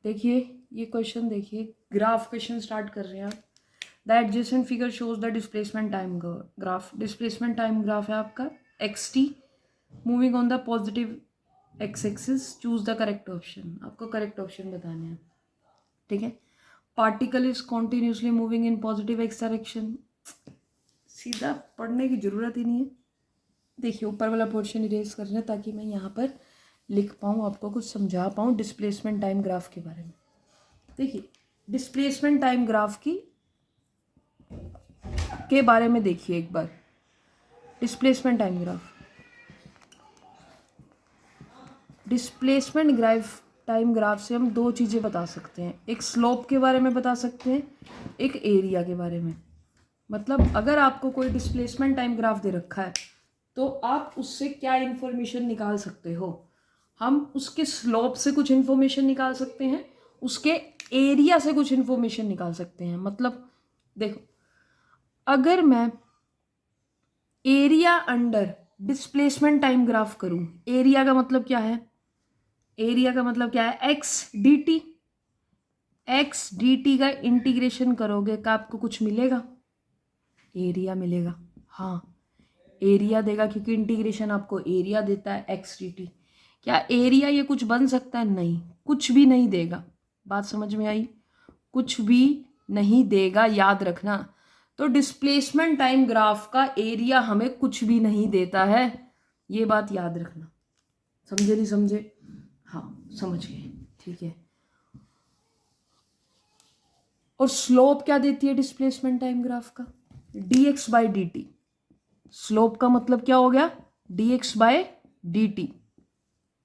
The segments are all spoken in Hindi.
देखिए ये क्वेश्चन, देखिए ग्राफ क्वेश्चन स्टार्ट कर रहे हैं आप। The adjacent figure shows the displacement time graph. Displacement time graph है आपका x T, moving on the positive x axis, choose the correct option. आपको करेक्ट ऑप्शन बताने हैं, ठीक है। Particle is continuously moving in positive x direction. सीधा पढ़ने की जरूरत ही नहीं है। देखिए ऊपर वाला पोर्शन इरेज कर रहे हैं ताकि मैं यहाँ पर लिख पाऊँ, आपको कुछ समझा पाऊँ डिस्प्लेसमेंट टाइम ग्राफ के बारे में। देखिए डिस्प्लेसमेंट टाइम ग्राफ की के बारे में देखिए एक बार। डिस्प्लेसमेंट टाइम ग्राफ से हम दो चीज़ें बता सकते हैं, एक स्लोप के बारे में बता सकते हैं, एक एरिया के बारे में। मतलब अगर आपको कोई डिस्प्लेसमेंट टाइम ग्राफ दे रखा है तो आप उससे क्या इन्फॉर्मेशन निकाल सकते हो। हम उसके स्लोप से कुछ इन्फॉर्मेशन निकाल सकते हैं, उसके एरिया से कुछ इन्फॉर्मेशन निकाल सकते हैं। मतलब देखो, अगर मैं area under displacement time graph करूं, एरिया का मतलब क्या है, एरिया का मतलब क्या है, x D T. X D T का इंटीग्रेशन करोगे का आपको कुछ मिलेगा, एरिया मिलेगा। हाँ एरिया देगा क्योंकि इंटीग्रेशन आपको एरिया देता है एक्स डी टी। क्या एरिया ये कुछ बन सकता है, नहीं, कुछ भी नहीं देगा। बात समझ में आई, कुछ भी नहीं देगा, याद रखना। तो डिस्प्लेसमेंट टाइम ग्राफ का एरिया हमें कुछ भी नहीं देता है, ये बात याद रखना। समझे नहीं समझे? हाँ समझ गए, ठीक है। और स्लोप क्या देती है डिस्प्लेसमेंट टाइम ग्राफ का, D X by D T. Slope का मतलब क्या हो गया, D X by D T.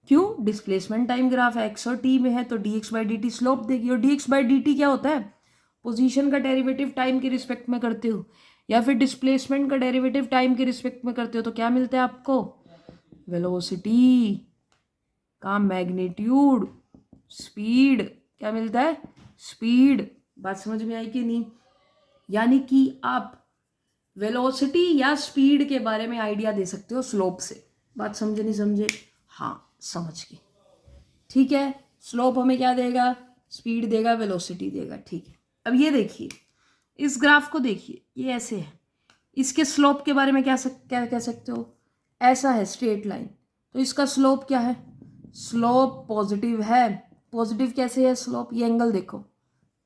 क्यों, डिस्प्लेसमेंट टाइम ग्राफ एक्स और टी में है तो D X by D T slope देगी। और D X by D T क्या होता है, पोजीशन का डेरिवेटिव टाइम के रिस्पेक्ट में करते हो या फिर डिस्प्लेसमेंट का डेरिवेटिव टाइम के रिस्पेक्ट में करते हो तो क्या मिलता है आपको, वेलोसिटी का मैग्नीट्यूड, स्पीड। क्या मिलता है, स्पीड। बात समझ में आई कि नहीं? यानी कि आप वेलोसिटी या स्पीड के बारे में आइडिया दे सकते हो स्लोप से। बात समझे नहीं समझे? हाँ समझ गए, ठीक है। स्लोप हमें क्या देगा, स्पीड देगा, वेलोसिटी देगा, ठीक है। अब ये देखिए, इस ग्राफ को देखिए, ये ऐसे है, इसके स्लोप के बारे में क्या कह सकते हो, ऐसा है स्ट्रेट लाइन, तो इसका स्लोप क्या है, स्लोप पॉजिटिव है। पॉजिटिव कैसे है स्लोप, ये एंगल देखो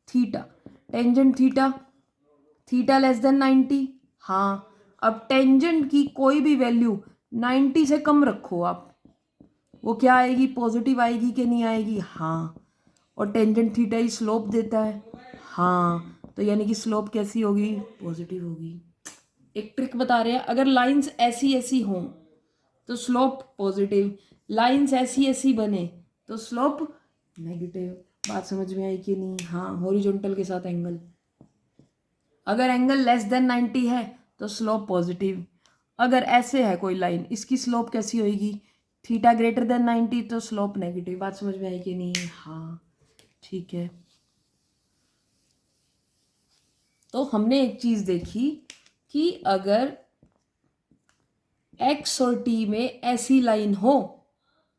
theta, tangent theta, theta less than 90। हाँ अब टेंजेंट की कोई भी वैल्यू 90 से कम रखो आप, वो क्या आएगी, पॉजिटिव आएगी कि नहीं आएगी, हाँ। और टेंजेंट थीटा ही स्लोप देता है, हाँ, तो यानी कि स्लोप कैसी होगी, पॉजिटिव होगी। एक ट्रिक बता रहे हैं, अगर लाइंस ऐसी ऐसी हों तो स्लोप पॉजिटिव, लाइंस ऐसी ऐसी बने तो स्लोप नेगेटिव। बात समझ में आई कि नहीं? हाँ, हॉरिजॉन्टल के साथ एंगल, अगर एंगल लेस देन 90 है तो स्लोप पॉजिटिव। अगर ऐसे है कोई लाइन, इसकी स्लोप कैसी होगी, थीटा ग्रेटर देन 90 तो स्लोप नेगेटिव। बात समझ में आई कि नहीं? हाँ ठीक है। तो हमने एक चीज देखी कि अगर एक्स और टी में ऐसी लाइन हो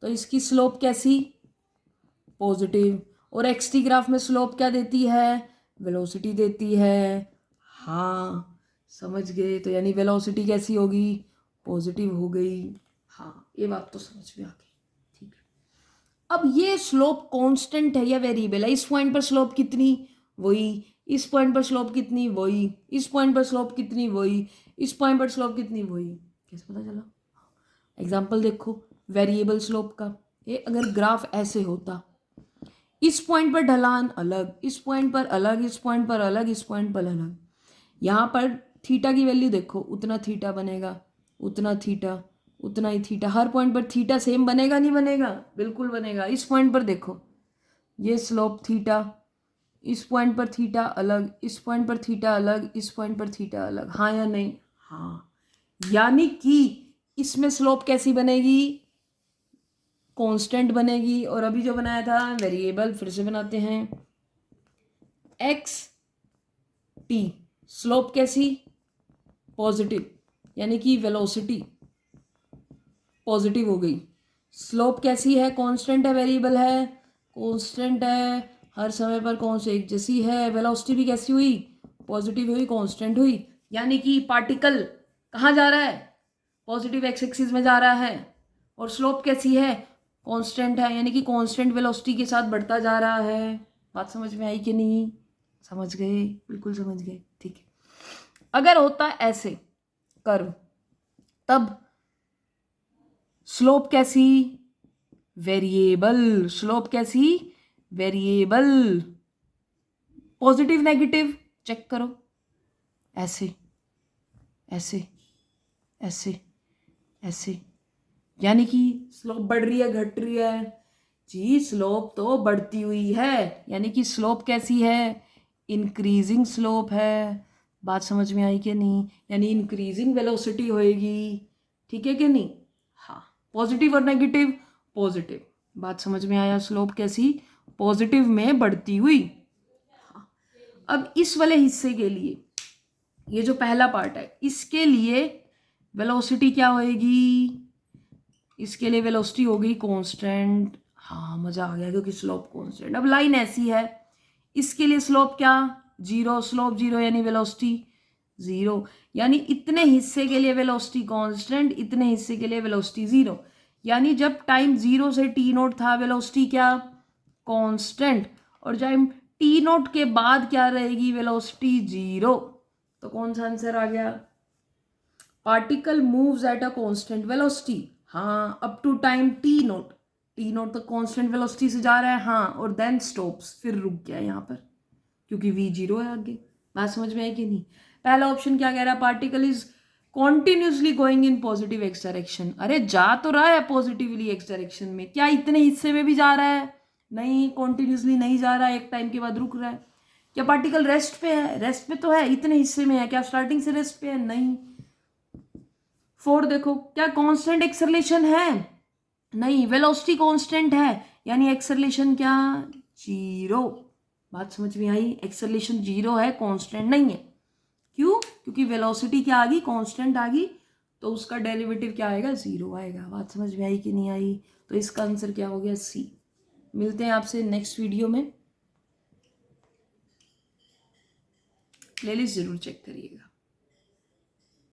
तो इसकी स्लोप कैसी, पॉजिटिव। और एक्स टी ग्राफ में स्लोप क्या देती है, वेलोसिटी देती है। हाँ समझ गए, तो यानी वेलोसिटी कैसी होगी, पॉजिटिव हो गई। हाँ ये बात तो समझ में आ गई, ठीक है। अब ये स्लोप कांस्टेंट है या वेरिएबल है, इस पॉइंट पर स्लोप कितनी, वही, इस पॉइंट पर स्लोप कितनी, वही, इस पॉइंट पर स्लोप कितनी, वही, इस पॉइंट पर स्लोप कितनी, वही। कैसे पता चला, एग्जाम्पल देखो वेरिएबल स्लोप का। ये अगर ग्राफ ऐसे होता, इस पॉइंट पर ढलान अलग, इस पॉइंट पर अलग, इस पॉइंट पर अलग, इस पॉइंट पर अलग, यहाँ पर थीटा की वैल्यू देखो, उतना थीटा बनेगा, उतना थीटा, उतना ही थीटा। हर पॉइंट पर थीटा सेम बनेगा नहीं बनेगा, बिल्कुल बनेगा। इस पॉइंट पर देखो, ये स्लोप थीटा, इस पॉइंट पर थीटा अलग, इस पॉइंट पर थीटा अलग, इस पॉइंट पर थीटा अलग, हाँ या नहीं? हाँ, यानी कि इसमें स्लोप कैसी बनेगी, कांस्टेंट बनेगी। और अभी जो बनाया था वेरिएबल, फिर से बनाते हैं, एक्स टी, स्लोप कैसी, पॉजिटिव, यानी कि वेलोसिटी पॉजिटिव हो गई। स्लोप कैसी है, कांस्टेंट है, वेरिएबल है, कांस्टेंट है, हर समय पर कौन से एक जैसी है, वेलोसिटी भी कैसी हुई, पॉजिटिव हुई, कांस्टेंट हुई, यानी कि पार्टिकल कहाँ जा रहा है, पॉजिटिव एक्स एक्सिस में जा रहा है, और स्लोप कैसी है, कांस्टेंट है, यानी कि कांस्टेंट वेलोसिटी के साथ बढ़ता जा रहा है। बात समझ में आई कि नहीं? समझ गए? बिल्कुल समझ गए, ठीक है। अगर होता ऐसे कर्व, तब स्लोप कैसी, वेरिएबल, स्लोप कैसी, वेरिएबल, पॉजिटिव नेगेटिव चेक करो, ऐसे ऐसे ऐसे ऐसे, यानी कि स्लोप बढ़ रही है घट रही है, जी स्लोप तो बढ़ती हुई है, यानी कि स्लोप कैसी है, इंक्रीजिंग स्लोप है। बात समझ में आई कि नहीं? यानी इंक्रीजिंग वेलोसिटी होएगी, ठीक है कि नहीं? हाँ, पॉजिटिव और नेगेटिव, पॉजिटिव। बात समझ में आया? स्लोप कैसी, पॉजिटिव में बढ़ती हुई। हाँ, अब इस वाले हिस्से के लिए, ये जो पहला पार्ट है, इसके लिए वेलोसिटी क्या होएगी, इसके लिए वेलोसिटी हो गई कांस्टेंट। हाँ, मजा आ गया क्योंकि स्लोप कांस्टेंट। अब लाइन ऐसी है, इसके लिए स्लोप क्या, जीरो, स्लोप जीरो, यानी वेलोसिटी जीरो, यानी इतने हिस्से के लिए वेलोसिटी कांस्टेंट, इतने हिस्से के लिए वेलोसिटी जीरो, यानी जब टाइम जीरो से टी नोट था वेलोसिटी क्या, कांस्टेंट, और जब टी नोट के बाद क्या रहेगी, वेलोसिटी जीरो। तो कौन सा आंसर आ गया, particle moves at a constant velocity, हाँ, up to time t naught, t naught तक कांस्टेंट वेलोसिटी से जा रहा है, हाँ, और देन स्टॉप्स, फिर रुक गया यहाँ पर क्योंकि v जीरो है आगे। बात समझ में आई कि नहीं? पहला ऑप्शन क्या कह रहा है, particle is continuously going in positive x direction, अरे जा तो रहा है पॉजिटिवली एक्स डायरेक्शन में, क्या इतने हिस्से में भी जा रहा है, नहीं, कॉन्टिन्यूसली नहीं जा रहा है, एक टाइम के बाद रुक रहा है। क्या पार्टिकल रेस्ट पे है, रेस्ट पे तो है, इतने हिस्से में है, क्या स्टार्टिंग से रेस्ट पे है, नहीं। फोर देखो, क्या कांस्टेंट एक्सेलरेशन है, नहीं, वेलोसिटी कांस्टेंट है, यानी एक्सेलरेशन क्या, जीरो। बात समझ में आई? एक्सेलरेशन जीरो है, कांस्टेंट नहीं है। क्यों? क्योंकि वेलोसिटी क्या आ गई, कांस्टेंट आ गई, तो उसका डेरिवेटिव क्या आएगा, जीरो आएगा। बात समझ में आई कि नहीं आई? तो इसका आंसर क्या हो गया, सी। मिलते हैं आपसे नेक्स्ट वीडियो में, प्लेलिस्ट जरूर चेक करिएगा।